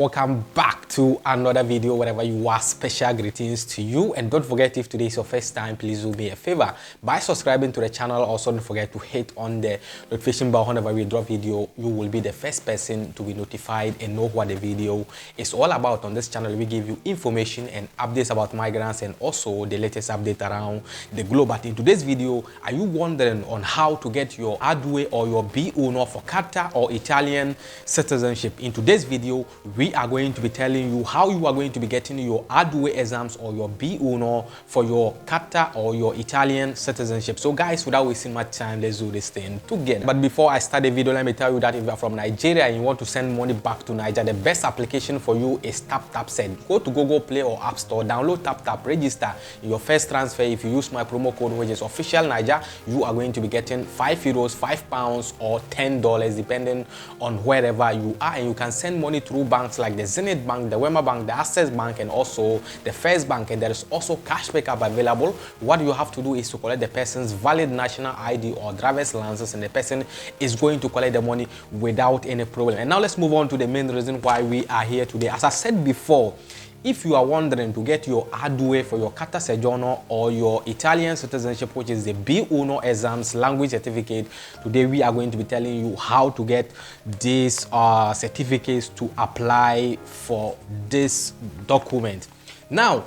Welcome back to another video. Wherever you are, special greetings to you, and don't forget, if today is your first time, please do me a favor by subscribing to the channel. Also don't forget to hit on the notification bell. Whenever we drop video, you will be the first person to be notified and know what the video is all about. On this channel, we give you information and updates about migrants and also the latest update around the globe. But in today's video, are you wondering on how to get your ADUE or your B1 for CARTA or Italian citizenship? In today's video, we are going to be telling you how you are going to be getting your ADUE exams or your B1 for your CARTA or your Italian citizenship. So guys, without wasting much time, let's do this thing together. But before I start the video, let me tell you that if you are from Nigeria and you want to send money back to Nigeria, the best application for you is TapTapSend. Go to Google Play or App Store, download TapTap, register. Your first transfer, if you use my promo code, which is official Niger, you are going to be getting €5, £5 or $10 depending on wherever you are, and you can send money through banks like the Zenith Bank, the Wema Bank, the Access Bank, and also the First Bank. And there is also cash pickup available. What you have to do is to collect the person's valid national ID or driver's license, and the person is going to collect the money without any problem. And now let's move on to the main reason why we are here today. As I said before, if you are wondering to get your ADUE for your CARTA SOGGIORNO or your Italian citizenship, which is the B1 exams language certificate, today we are going to be telling you how to get these certificates to apply for this document. Now,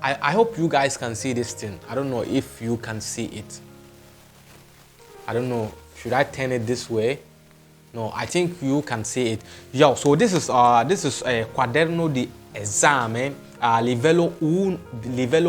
I hope you guys can see this thing. I don't know if you can see it. I don't know. Should I turn it this way? No, I think you can see it. Yo, so this is a quaderno di esame livello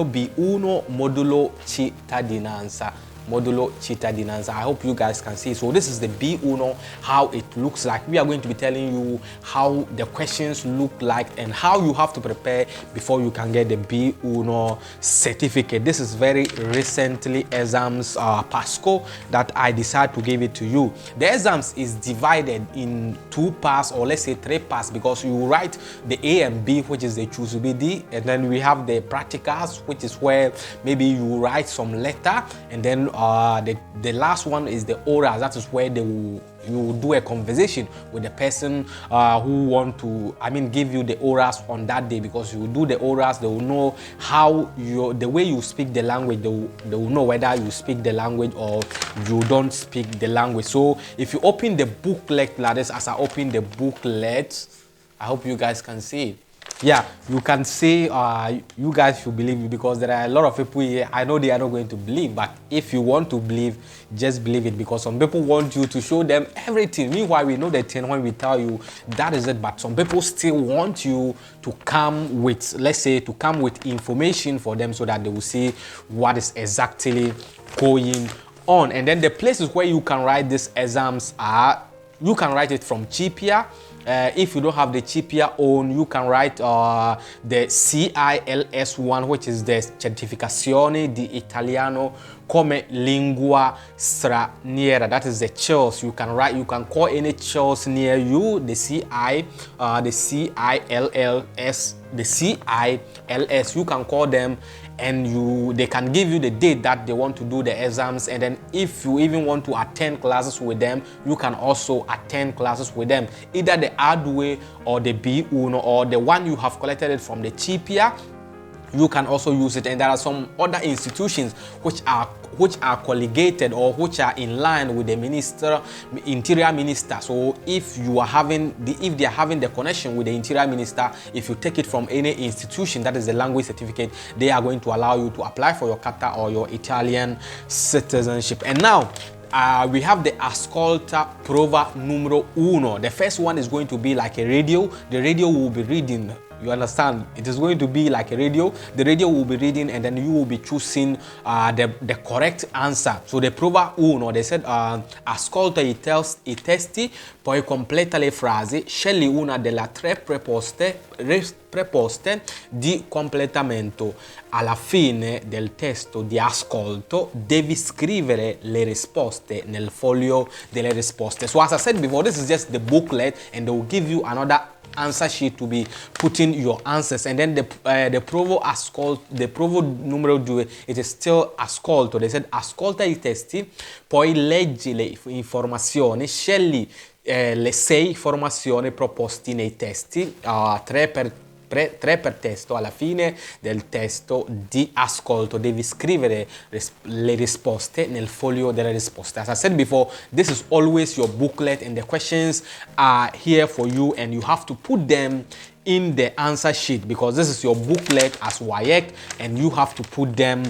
B1 modulo cittadinanza. I hope you guys can see. So this is the B1, how it looks like. We are going to be telling you how the questions look like and how you have to prepare before you can get the B1 certificate. This is very recently exams Pasco that I decided to give it to you. The exams is divided in 2 parts, or let's say 3 parts, because you write the A and B, which is the choose BD, and then we have the practicals, which is where maybe you write some letter, and then the last one is the orals. That is where you do a conversation with the person who want to, give you the orals on that day, because you do the orals, they will know how the way you speak the language. They will know whether you speak the language or you don't speak the language. So if you open the booklet like this, as I open the booklet, I hope you guys can see it. Yeah, you can say you guys should believe me, because there are a lot of people here. I know they are not going to believe, but if you want to believe, just believe it, because some people want you to show them everything. Meanwhile, we know the thing when we tell you that is it, but some people still want you to come with, let's say, to come with information for them so that they will see what is exactly going on. And then the places where you can write these exams are, you can write it from Chipia. If you don't have the Chipia own, you can write the CILS one, which is the Certificazione di Italiano come Lingua Straniera. That is the CILS. You can write, you can call any CILS near you, the CILS. You can call them, and they can give you the date that they want to do the exams. And then if you even want to attend classes with them, you can also attend classes with them, either the ADUE or the B1 or the one you have collected it from the Chipia. You can also use it. And there are some other institutions which are collegated or which are in line with the interior minister. So if they are having the connection with the interior minister, if you take it from any institution, that is the language certificate, they are going to allow you to apply for your CARTA or your Italian citizenship. And now we have the Ascolta Prova numero 1. The first one is going to be like a radio. The radio will be reading. You understand? It is going to be like a radio. The radio will be reading, and then you will be choosing the correct answer. So the prova 1, they said, ascolta i testi, poi completa le frasi, scegli una delle 3 preposte di completamento. Alla fine del testo di ascolto devi scrivere le risposte nel foglio delle risposte. So as I said before, this is just the booklet, and they will give you another answer sheet to be putting your answers. And then the provo numero 2, it is still ascolto. They said ascolta i testi, poi leggi le informazioni, scegli le 6 informazioni proposte nei testi, 3 per testo. Alla fine del testo di ascolto devi scrivere le risposte nel foglio delle risposte. As I said before, this is always your booklet and the questions are here for you, and you have to put them in the answer sheet because this is your booklet as WAEC, and you have to put them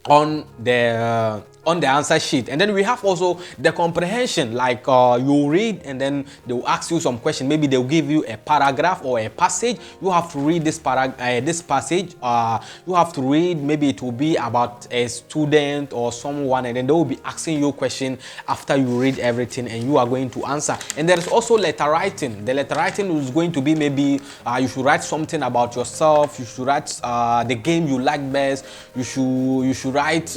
on the answer sheet. And then we have also the comprehension, like you read and then they will ask you some question. Maybe they'll give you a paragraph or a passage. You have to read this passage. You have to read, maybe it will be about a student or someone, and then they will be asking you a question after you read everything, and you are going to answer. And there is also letter writing. The letter writing is going to be maybe you should write something about yourself. You should write the game you like best. You should write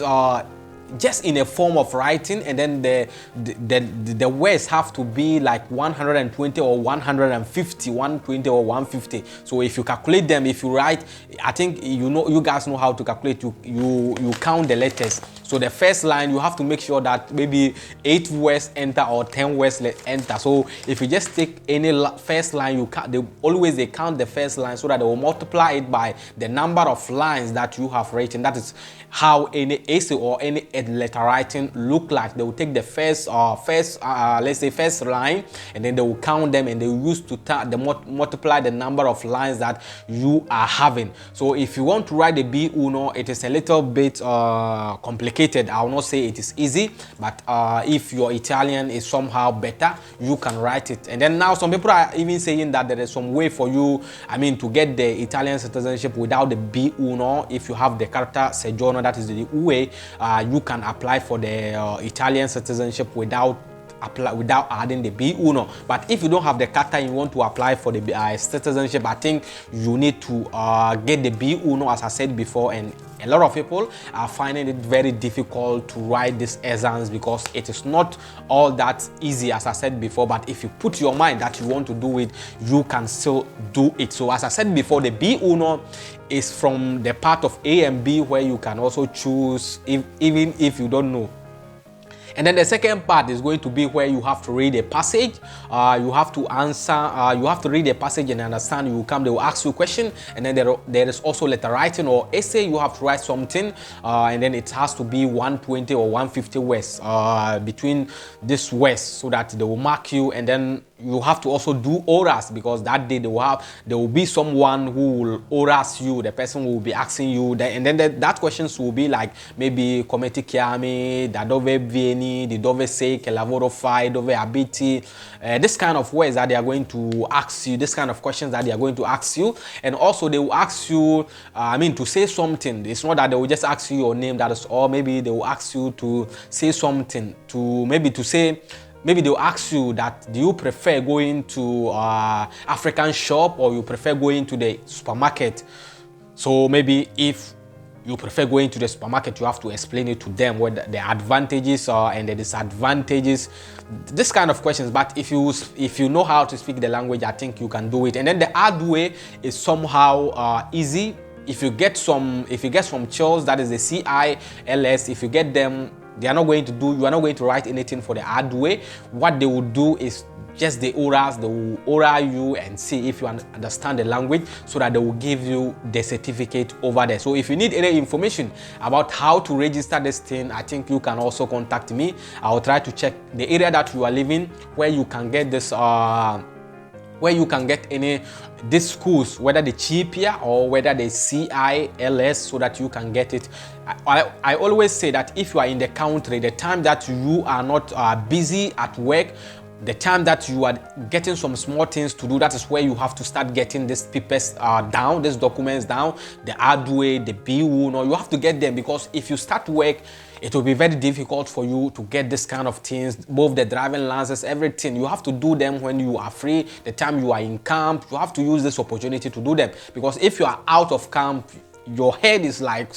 just in a form of writing, and then the words have to be like 120 or 150, 120 or 150. So if you calculate them, if you write, I think you guys know how to calculate. You count the letters. So the first line, you have to make sure that maybe 8 words enter or 10 words enter. So if you just take any first line, they count the first line so that they will multiply it by the number of lines that you have written. That is how any essay or any letter writing look like. They will take the first let's say first line, and then they will count them, and they will use to multiply the number of lines that you are having. So if you want to write the B1, it is a little bit complicated. I will not say it is easy, but if your Italian is somehow better, you can write it. And then now some people are even saying that there is some way for you, to get the Italian citizenship without the B1. If you have the CARTA SOGGIORNO, that is the way you can apply for the Italian citizenship without adding the B1. But if you don't have the CARTA and you want to apply for the citizenship, I think you need to get the B1, as I said before. And a lot of people are finding it very difficult to write these exams because it is not all that easy, as I said before. But if you put your mind that you want to do it, you can still do it. So as I said before, the B1 is from the part of A and B, where you can also choose even if you don't know. And then the second part is going to be where you have to read a passage. You have to answer. You have to read a passage and understand. They will ask you a question, and then there is also letter writing or essay. You have to write something, and then it has to be 120 or 150 words between these words, so that they will mark you. And then you have to also do orals, because that day there will be someone who will oras you. The person will be asking you, and then that questions will be like maybe come ti chiami, da dove vieni, di dove sei, che lavoro fai, dove abiti. This kind of words that they are going to ask you. This kind of questions that they are going to ask you, and also they will ask you, to say something. It's not that they will just ask you your name. That is all. Maybe they will ask you to say something. Maybe they'll ask you that, do you prefer going to African shop or you prefer going to the supermarket? So maybe if you prefer going to the supermarket, you have to explain it to them, what the advantages are and the disadvantages, this kind of questions. But if you know how to speak the language, I think you can do it. And then the hard way is somehow easy. If you get some chills, that is the CILS, if you get them, you are not going to write anything for the hard way. What they will do is just the orals. They will oral you and see if you understand the language, so that they will give you the certificate over there. So if you need any information about how to register this thing, I think you can also contact me. I will try to check the area that you are living, where you can get this these schools, whether the CIPIA or whether the CILS, so that you can get it. I always say that if you are in the country, the time that you are not busy at work, the time that you are getting some small things to do, that is where you have to start getting these papers down, these documents down, the hard way, the B1, you have to get them, because if you start work, it will be very difficult for you to get this kind of things, both the driving licenses, everything. You have to do them when you are free, the time you are in camp. You have to use this opportunity to do them, because if you are out of camp, your head is like,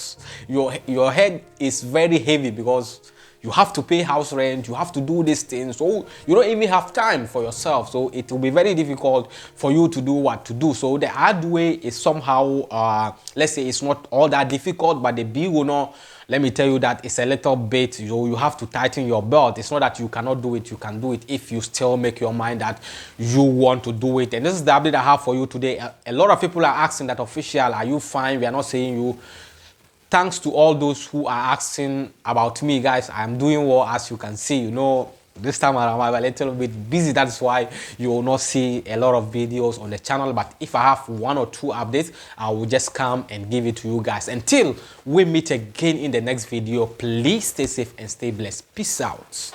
your head is very heavy, because you have to pay house rent, you have to do these things, so you don't even have time for yourself. So it will be very difficult for you to do what to do. So the hard way is somehow, let's say it's not all that difficult, but the B1, let me tell you that it's a little bit, you have to tighten your belt. It's not that you cannot do it, you can do it if you still make your mind that you want to do it. And this is the update I have for you today. A lot of people are asking that, official, are you fine? We are not saying you. Thanks to all those who are asking about me, guys. I am doing well, as you can see. This time around I'm a little bit busy. That's why you will not see a lot of videos on the channel. But if I have 1 or 2 updates, I will just come and give it to you guys. Until we meet again in the next video, please stay safe and stay blessed. Peace out.